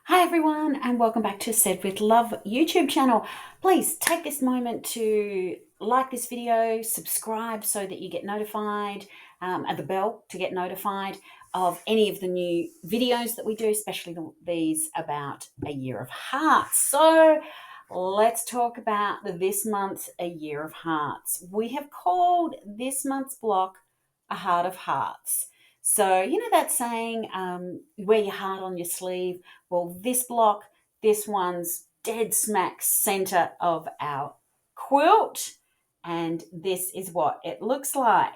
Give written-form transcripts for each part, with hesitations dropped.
Hi everyone, and welcome back to Said with Love YouTube channel. Please take this moment to like this video, subscribe so that you get notified, and the bell to get notified of any of the new videos that we do, especially these about a year of hearts. So let's talk about this month's A Year of Hearts. We have called this month's block A Heart of Hearts. So, you know that saying, wear your heart on your sleeve? Well, this block, this one's dead smack center of our quilt. And this is what it looks like.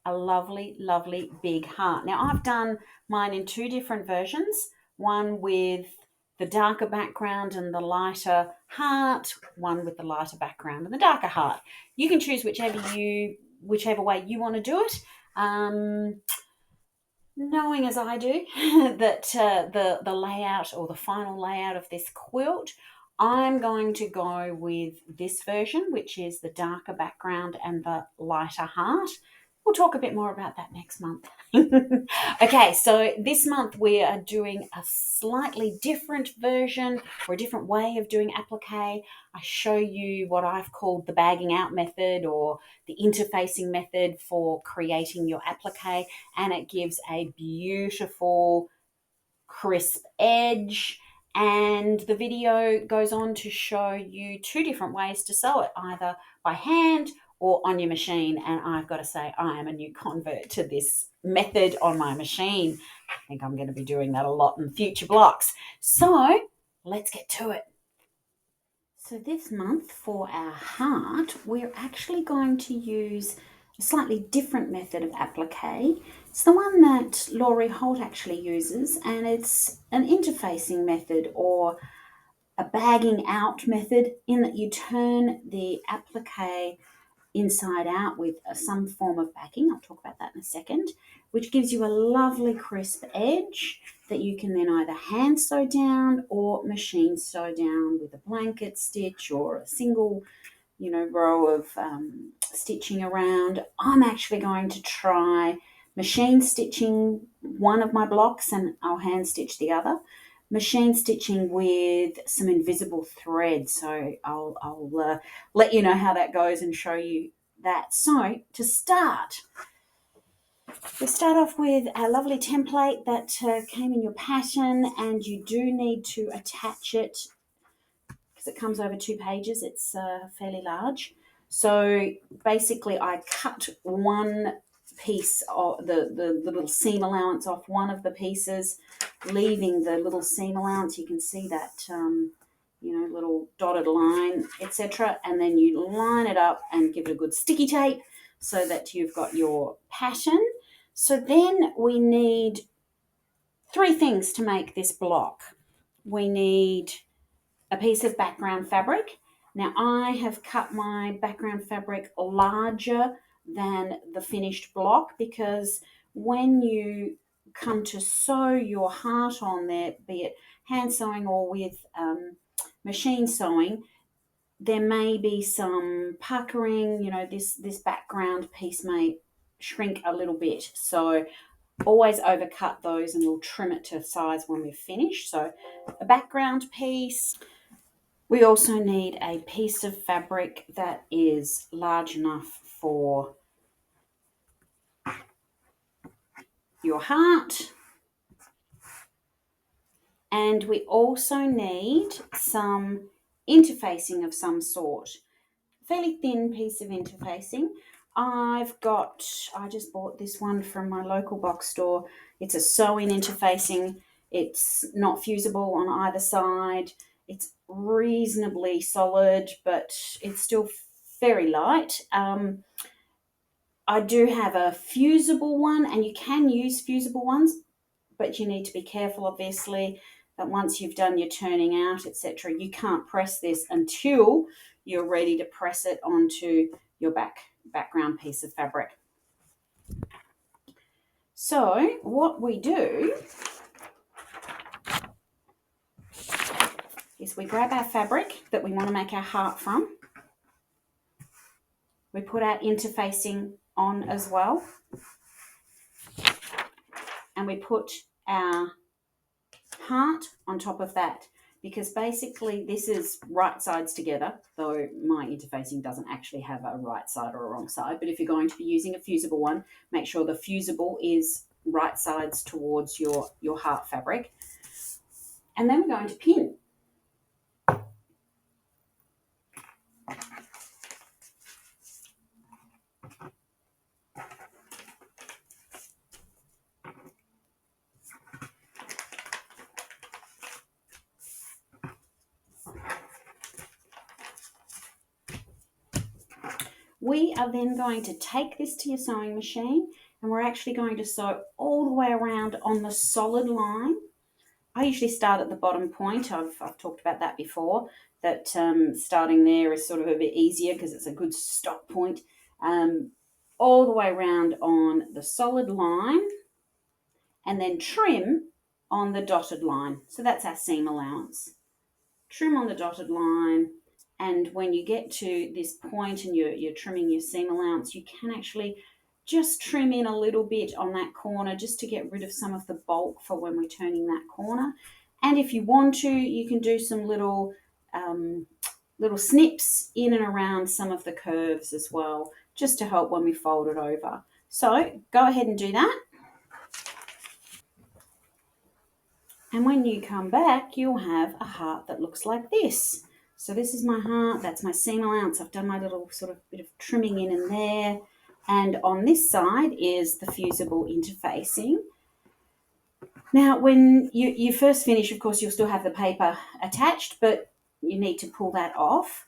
A lovely, lovely big heart. Now, I've done mine in two different versions. One with the darker background and the lighter heart, one with the lighter background and the darker heart. You can choose whichever way you want to do it. Knowing as I do that the layout or the final layout of this quilt, I'm going to go with this version, which is the darker background and the lighter heart. We'll talk a bit more about that next month. Okay, so this month we are doing a slightly different version or a different way of doing applique. I show you what I've called the bagging out method or the interfacing method for creating your applique, and it gives a beautiful crisp edge. And the video goes on to show you two different ways to sew it, either by hand or on your machine. And I've got to say, I am a new convert to this method on my machine. I think I'm going to be doing that a lot in future blocks. So let's get to it. So this month for our heart, we're actually going to use a slightly different method of applique. It's the one that Laurie Holt actually uses, and it's an interfacing method or a bagging out method, in that you turn the applique inside out with some form of backing. I'll talk about that in a second, which gives you a lovely crisp edge that you can then either hand sew down or machine sew down with a blanket stitch or a single, row of stitching around. I'm actually going to try machine stitching one of my blocks and I'll hand stitch the other. Machine stitching with some invisible thread. So I'll let you know how that goes and show you that. So to start, we start off with a lovely template that came in your pattern, and you do need to attach it because it comes over 2 pages. It's fairly large. So basically I cut one piece of the little seam allowance off one of the pieces, leaving the little seam allowance. You can see that little dotted line, etc. And then you line it up and give it a good sticky tape so that you've got your pattern. So then we need 3 things to make this block. We need a piece of background fabric. Now I have cut my background fabric larger than the finished block, because when you come to sew your heart on there, be it hand sewing or with machine sewing, there may be some puckering. This background piece may shrink a little bit, so always overcut those and we'll trim it to size when we're finished. So a background piece. We also need a piece of fabric that is large enough for your heart. And we also need some interfacing of some sort. Fairly thin piece of interfacing. I just bought this one from my local box store. It's a sew-in interfacing. It's not fusible on either side. It's reasonably solid, but it's still very light. I do have a fusible one, and you can use fusible ones, but you need to be careful, obviously, that once you've done your turning out, etc., you can't press this until you're ready to press it onto your background piece of fabric. So what we do is we grab our fabric that we want to make our heart from. We put our interfacing on as well. And we put our heart on top of that, because basically this is right sides together, though my interfacing doesn't actually have a right side or a wrong side. But if you're going to be using a fusible one, make sure the fusible is right sides towards your heart fabric. And then we're going to pin. We are then going to take this to your sewing machine, and we're actually going to sew all the way around on the solid line. I usually start at the bottom point. I've talked about that before, that starting there is sort of a bit easier because it's a good stop point. All the way around on the solid line, and then trim on the dotted line. So that's our seam allowance. Trim on the dotted line, and when you get to this point and you're trimming your seam allowance, you can actually just trim in a little bit on that corner just to get rid of some of the bulk for when we're turning that corner. And if you want to, you can do some little snips in and around some of the curves as well, just to help when we fold it over. So go ahead and do that. And when you come back, you'll have a heart that looks like this. So this is my heart, that's my seam allowance. I've done my little sort of bit of trimming in and there. And on this side is the fusible interfacing. Now, when you first finish, of course, you'll still have the paper attached, but you need to pull that off.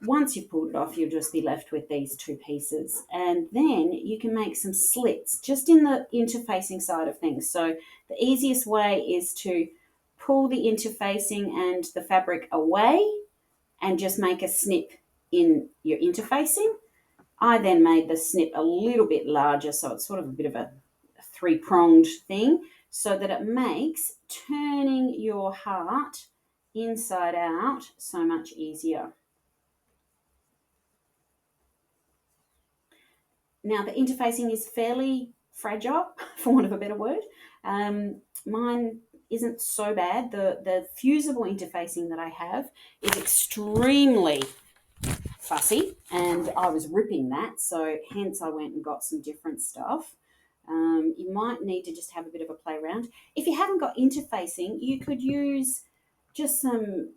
Once you've pulled it off, you'll just be left with these two pieces. And then you can make some slits just in the interfacing side of things. So the easiest way is to pull the interfacing and the fabric away and just make a snip in your interfacing. I then made the snip a little bit larger, so it's sort of a bit of a three-pronged thing, so that it makes turning your heart inside out so much easier. Now, the interfacing is fairly fragile, for want of a better word. Mine isn't so bad. The fusible interfacing that I have is extremely fussy, and I was ripping that, so hence I went and got some different stuff. You might need to just have a bit of a play around. If you haven't got interfacing, you could use just some,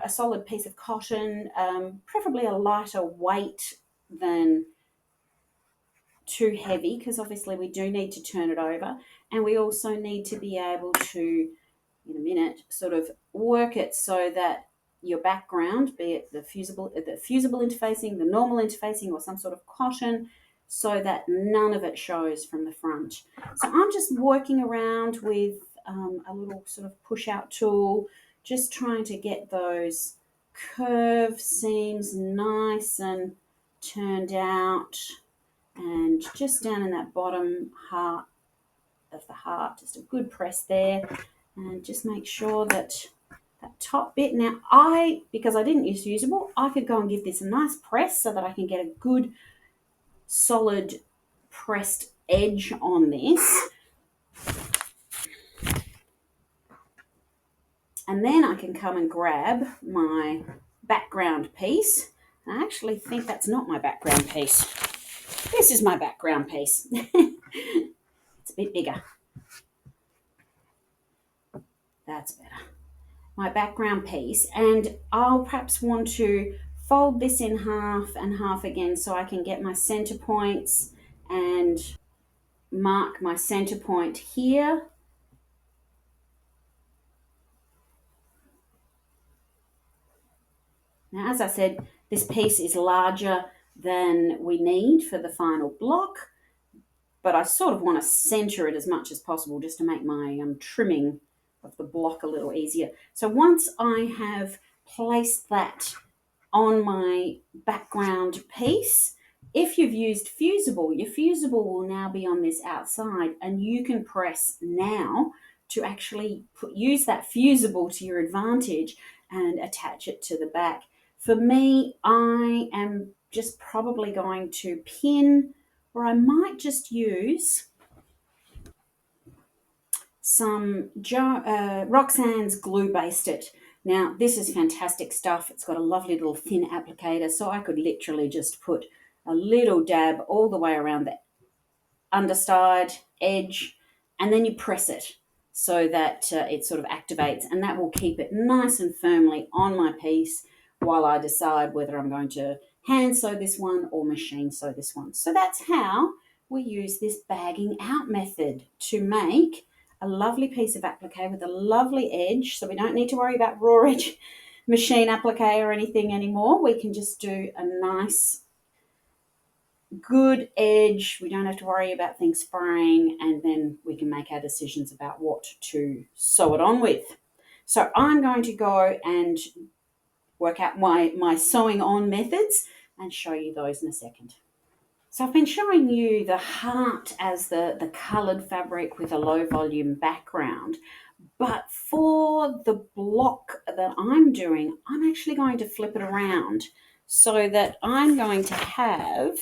a solid piece of cotton, preferably a lighter weight than too heavy, because obviously we do need to turn it over, and we also need to be able to, in a minute, sort of work it so that your background, be it the fusible interfacing, the normal interfacing, or some sort of cotton, so that none of it shows from the front. So I'm just working around with a little sort of push out tool, just trying to get those curved seams nice and turned out. And just down in that bottom heart of the heart, just a good press there, and just make sure that that top bit. Now, because I didn't use fusible, I could go and give this a nice press so that I can get a good solid pressed edge on this. And then I can come and grab my background piece. I actually think that's not my background piece. This is my background piece. It's a bit bigger. That's better. My background piece, and I'll perhaps want to fold this in half and half again so I can get my center points and mark my center point here. Now, as I said, this piece is larger than we need for the final block, but I sort of want to center it as much as possible just to make my trimming of the block a little easier. So once I have placed that on my background piece, if you've used fusible, your fusible will now be on this outside, and you can press now to actually use that fusible to your advantage and attach it to the back. For me, I am just probably going to pin, or I might just use some Roxanne's Glue Based It. Now, this is fantastic stuff. It's got a lovely little thin applicator, so I could literally just put a little dab all the way around the underside, edge, and then you press it so that it sort of activates, and that will keep it nice and firmly on my piece while I decide whether I'm going to hand sew this one or machine sew this one. So that's how we use this bagging out method to make a lovely piece of applique with a lovely edge, so we don't need to worry about raw edge machine applique or anything anymore. We can just do a nice good edge. We don't have to worry about things spraying, and then we can make our decisions about what to sew it on with. So I'm going to go and work out my sewing on methods and show you those in a second. So I've been showing you the heart as the coloured fabric with a low volume background, but for the block that I'm doing, I'm actually going to flip it around so that I'm going to have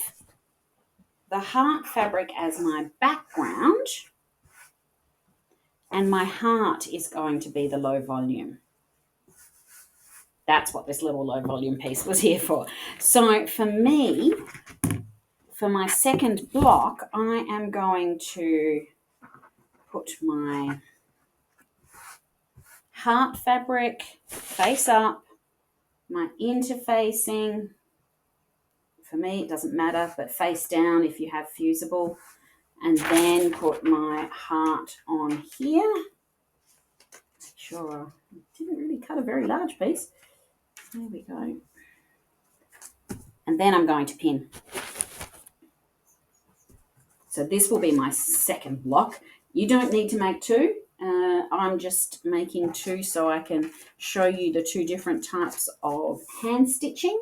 the heart fabric as my background, and my heart is going to be the low volume. That's what this little low volume piece was here for. So for me, for my second block, I am going to put my heart fabric face up, my interfacing, for me it doesn't matter, but face down if you have fusible, and then put my heart on here. Sure, I didn't really cut a very large piece. There we go. And then I'm going to pin. So this will be my second block. You don't need to make two. I'm just making two so I can show you the two different types of hand stitching.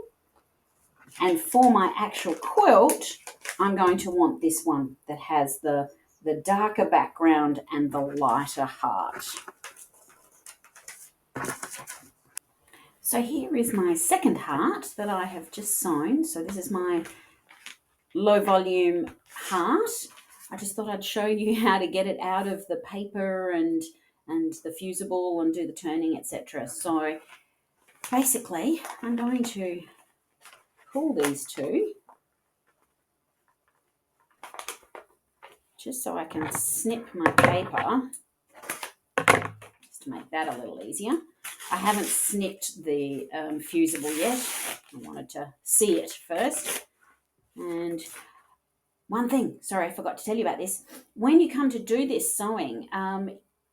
And for my actual quilt, I'm going to want this one that has the darker background and the lighter heart. So here is my second heart that I have just sewn. So this is my low volume heart. I just thought I'd show you how to get it out of the paper and the fusible and do the turning, etc. So basically I'm going to pull these two just so I can snip my paper, just to make that a little easier. I haven't snipped the fusible yet. I wanted to see it first. And one thing, sorry, I forgot to tell you about this. When you come to do this sewing,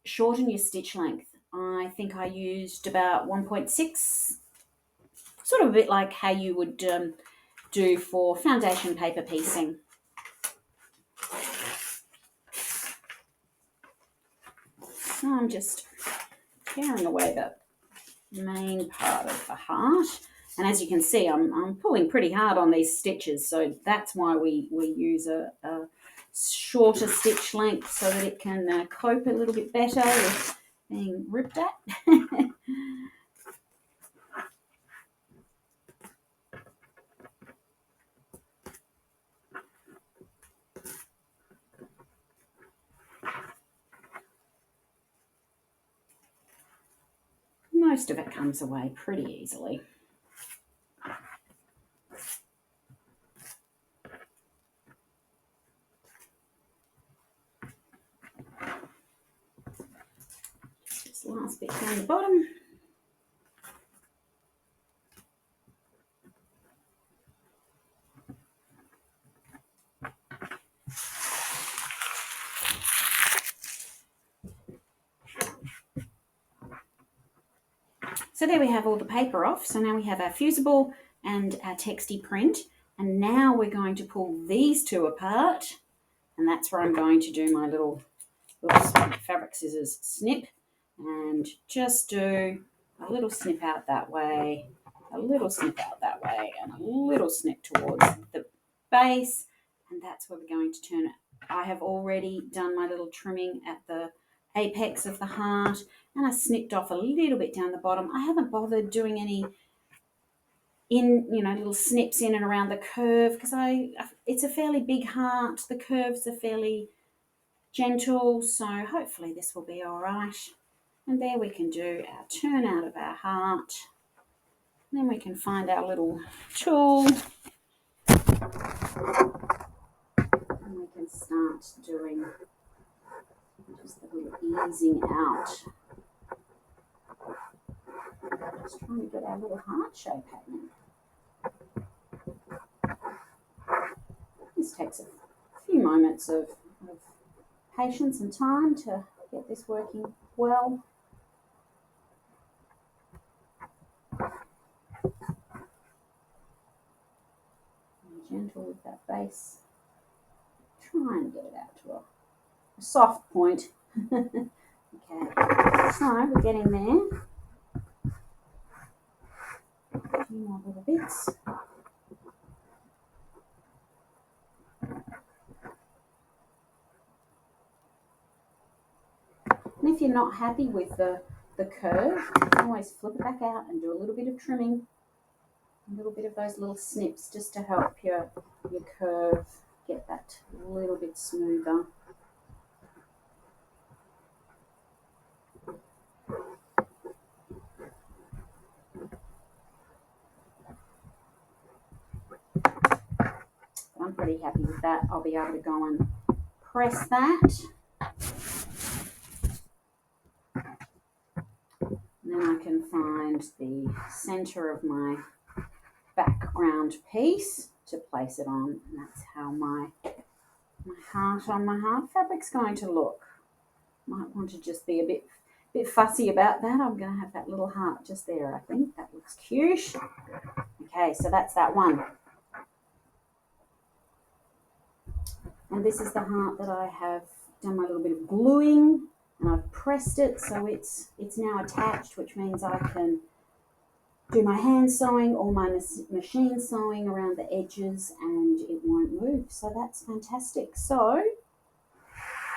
shorten your stitch length. I think I used about 1.6, sort of a bit like how you would do for foundation paper piecing. So I'm just tearing away the main part of the heart. And as you can see, I'm pulling pretty hard on these stitches, so that's why we use a shorter stitch length so that it can cope a little bit better with being ripped at. Most of it comes away pretty easily. This last bit down the bottom. So there we have all the paper off. So now we have our fusible and our texty print. And now we're going to pull these two apart. And that's where I'm going to do my little fabric scissors snip. And just do a little snip out that way, a little snip out that way, and a little snip towards the base. And that's where we're going to turn it. I have already done my little trimming at the apex of the heart, and I snipped off a little bit down the bottom. I haven't bothered doing any little snips in and around the curve because it's a fairly big heart. The curves are fairly gentle, so hopefully this will be all right. And there we can do our turn out of our heart. And then we can find our little tool and we can start doing just a little easing out. Just trying to get our little heart shape happening. This takes a few moments of patience and time to get this working well. And gentle with that base. Try and get it out to a soft point. Okay, so we're getting there. A few more little bits. And if you're not happy with the curve, you can always flip it back out and do a little bit of trimming, a little bit of those little snips just to help your curve get that a little bit smoother. I'm pretty happy with that. I'll be able to go and press that. And then I can find the center of my background piece to place it on. And that's how my heart on my heart fabric's going to look. Might want to just be a bit fussy about that. I'm going to have that little heart just there, I think. That looks cute. Okay, so that's that one. And this is the heart that I have done my little bit of gluing and I've pressed it so it's now attached, which means I can do my hand sewing or my machine sewing around the edges and it won't move. So that's fantastic. So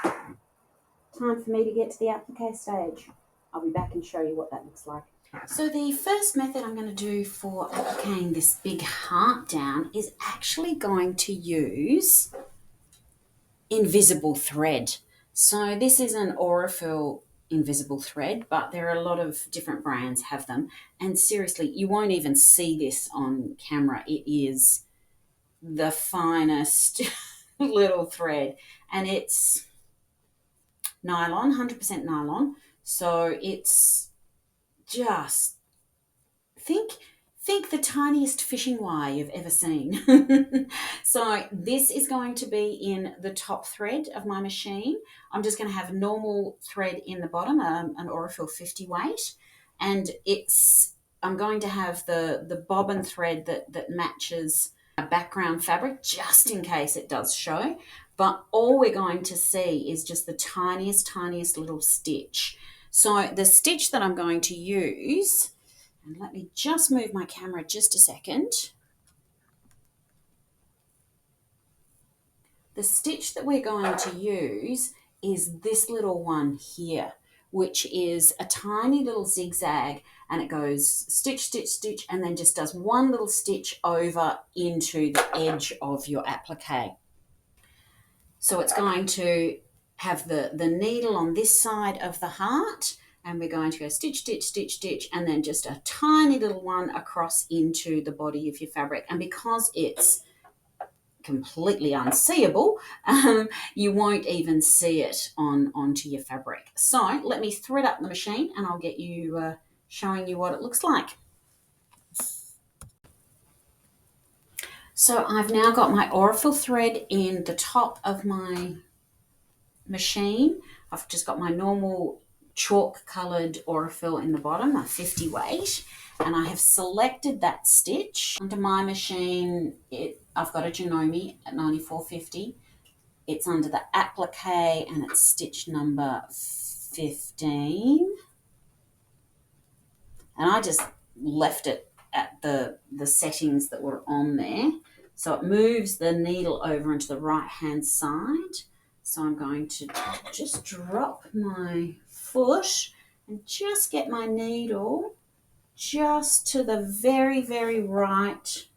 time for me to get to the applique stage. I'll be back and show you what that looks like. So the first method I'm going to do for appliquing this big heart down is actually going to use invisible thread. So this is an Aurifil invisible thread, but there are a lot of different brands have them. And seriously, you won't even see this on camera. It is the finest little thread, and it's nylon, 100% nylon. So it's just think the tiniest fishing wire you've ever seen. So this is going to be in the top thread of my machine. I'm just going to have normal thread in the bottom, an Aurifil 50 weight, and I'm going to have the bobbin thread that matches a background fabric just in case it does show. But all we're going to see is just the tiniest little stitch. So the stitch that I'm going to use, and let me just move my camera just a second. The stitch that we're going to use is this little one here, which is a tiny little zigzag, and it goes stitch, stitch, stitch, and then just does one little stitch over into the edge of your applique. So it's going to have the needle on this side of the heart, and we're going to go stitch, stitch, stitch, stitch, and then just a tiny little one across into the body of your fabric. And because it's completely unseeable, you won't even see it onto your fabric. So let me thread up the machine and I'll get you showing you what it looks like. So I've now got my Aurifil thread in the top of my machine. I've just got my normal chalk coloured Aurifil in the bottom, a 50 weight, and I have selected that stitch. Under my machine, I've got a Janome at 9450. It's under the applique and it's stitch number 15. And I just left it at the settings that were on there. So it moves the needle over into the right hand side. So I'm going to just drop my foot and just get my needle just to the very, very right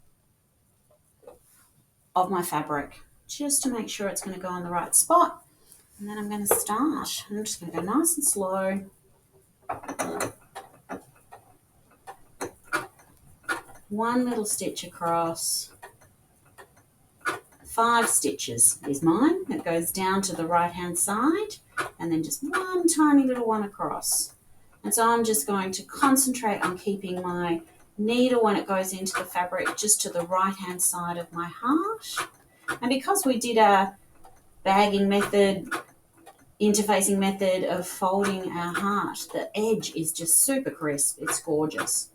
of my fabric, just to make sure it's going to go in the right spot. And then I'm going to start. I'm just going to go nice and slow. One little stitch across. 5 stitches is mine. It goes down to the right hand side and then just one tiny little one across. And so I'm just going to concentrate on keeping my needle when it goes into the fabric just to the right hand side of my heart. And because we did a bagging method, interfacing method of folding our heart, the edge is just super crisp. It's gorgeous.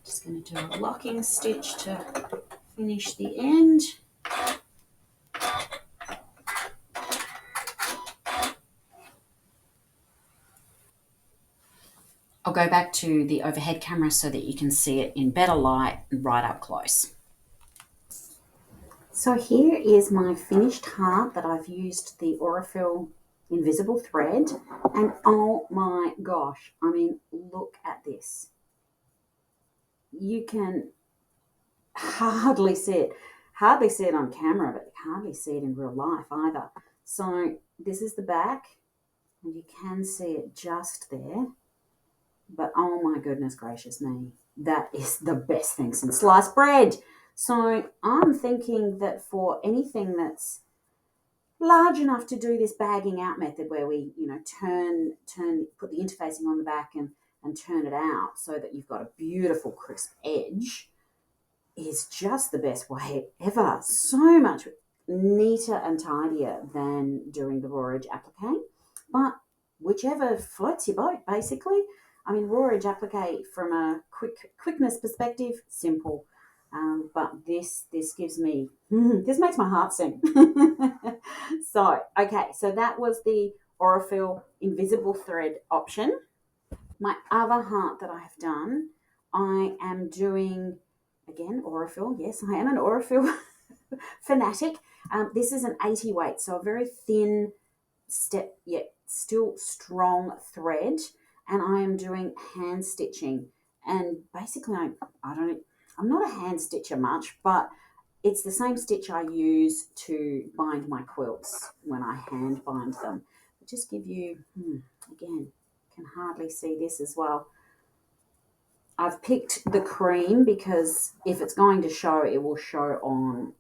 Just going to do a locking stitch to finish the end. I'll go back to the overhead camera so that you can see it in better light and right up close. So here is my finished heart that I've used the Aurifil invisible thread, and oh my gosh, I mean, look at this. You can hardly see it on camera, but you hardly see it in real life either. So this is the back, and you can see it just there. But oh my goodness gracious me, that is the best thing since sliced bread. So I'm thinking that for anything that's large enough to do this bagging out method where we, put the interfacing on the back and turn it out so that you've got a beautiful crisp edge, is just the best way ever. So much neater and tidier than doing the raw edge applique. But whichever floats your boat, basically. I mean, raw edge applique from a quickness perspective, simple. But this gives me, this makes my heart sing. So that was the Aurifil invisible thread option. My other heart that I have done, I am doing, again, Aurifil. Yes, I am an Aurifil fanatic. This is an 80 weight, so a very thin step, yet still strong thread. And I am doing hand stitching. And basically, I'm not a hand stitcher much, but it's the same stitch I use to bind my quilts when I hand bind them. I'll just give you, again, can hardly see this as well. I've picked the cream because if it's going to show, it will show on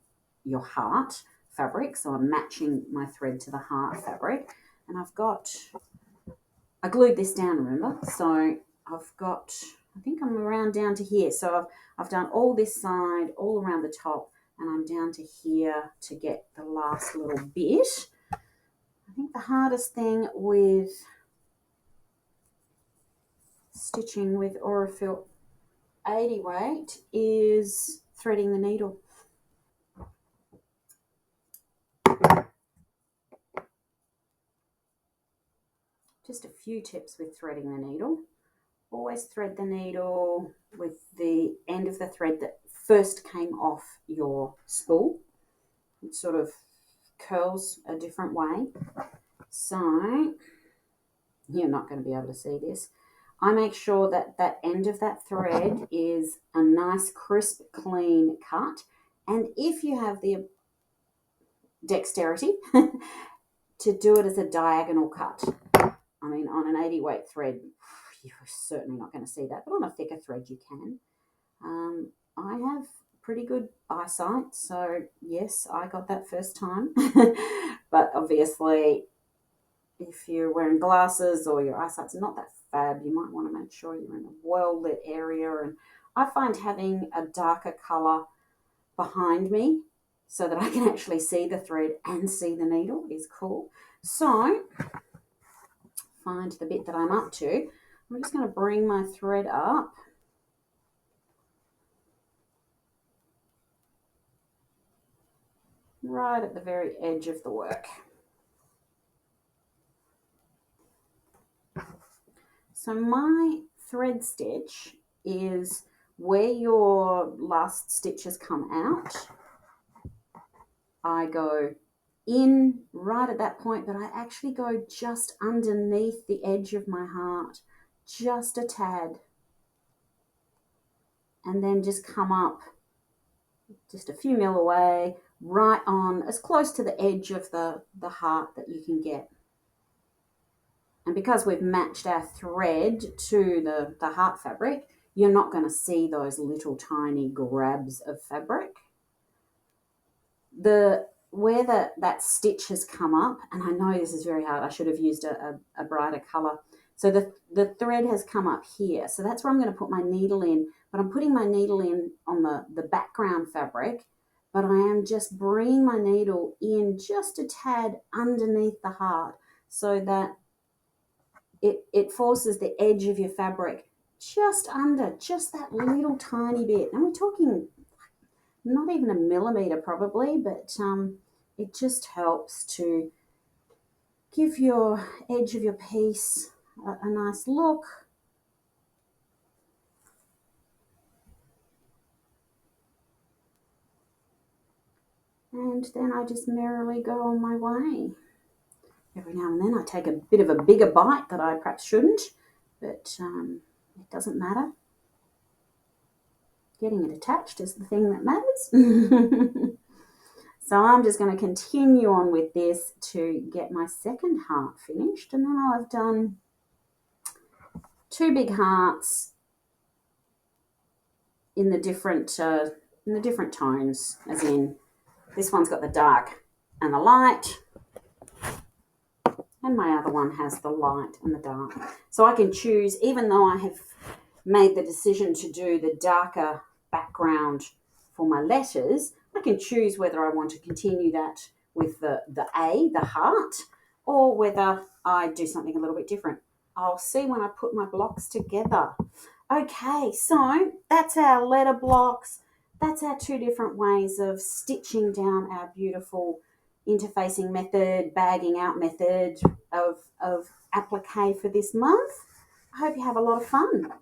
your heart fabric. So I'm matching my thread to the heart fabric. And I glued this down, remember? So I've got, I think I'm around down to here. So I've done all this side, all around the top, and I'm down to here to get the last little bit. I think the hardest thing with stitching with Aurifil 80 weight is threading the needle. Just a few tips with threading the needle. Always thread the needle with the end of the thread that first came off your spool. It sort of curls a different way. So you're not going to be able to see this. I make sure that that end of that thread is a nice, crisp, clean cut. And if you have the dexterity to do it as a diagonal cut, I mean, on an 80 weight thread, you're certainly not going to see that, but on a thicker thread you can. I have pretty good eyesight, so yes, I got that first time. But obviously, if you're wearing glasses or your eyesight's not that fab, you might want to make sure you're in a well-lit area. And I find having a darker colour behind me so that I can actually see the thread and see the needle is cool. So, find the bit that I'm up to. I'm just going to bring my thread up. Right at the very edge of the work. So my thread stitch is where your last stitches come out. I go in right at that point, but I actually go just underneath the edge of my heart, just a tad, and then just come up just a few mil away, right on as close to the edge of the heart that you can get. And because we've matched our thread to the heart fabric, you're not going to see those little tiny grabs of fabric. Where that stitch has come up, and I know this is very hard, I should have used a brighter colour. So the thread has come up here. So that's where I'm going to put my needle in, but I'm putting my needle in on the background fabric, but I am just bringing my needle in just a tad underneath the heart so that it forces the edge of your fabric just under, just that little tiny bit. And we're talking not even a millimetre probably, but it just helps to give your edge of your piece a nice look. And then I just merrily go on my way. Every now and then I take a bit of a bigger bite that I perhaps shouldn't, but it doesn't matter. Getting it attached is the thing that matters. So I'm just going to continue on with this to get my second heart finished, and then I'll have done 2 big hearts in the different tones, as in this one's got the dark and the light, and my other one has the light and the dark. So I can choose, even though I have made the decision to do the darker background for my letters, I can choose whether I want to continue that with the A, the heart, or whether I do something a little bit different. I'll see when I put my blocks together. Okay, so that's our letter blocks. That's our 2 different ways of stitching down our beautiful interfacing method, bagging out method of applique for this month. I hope you have a lot of fun.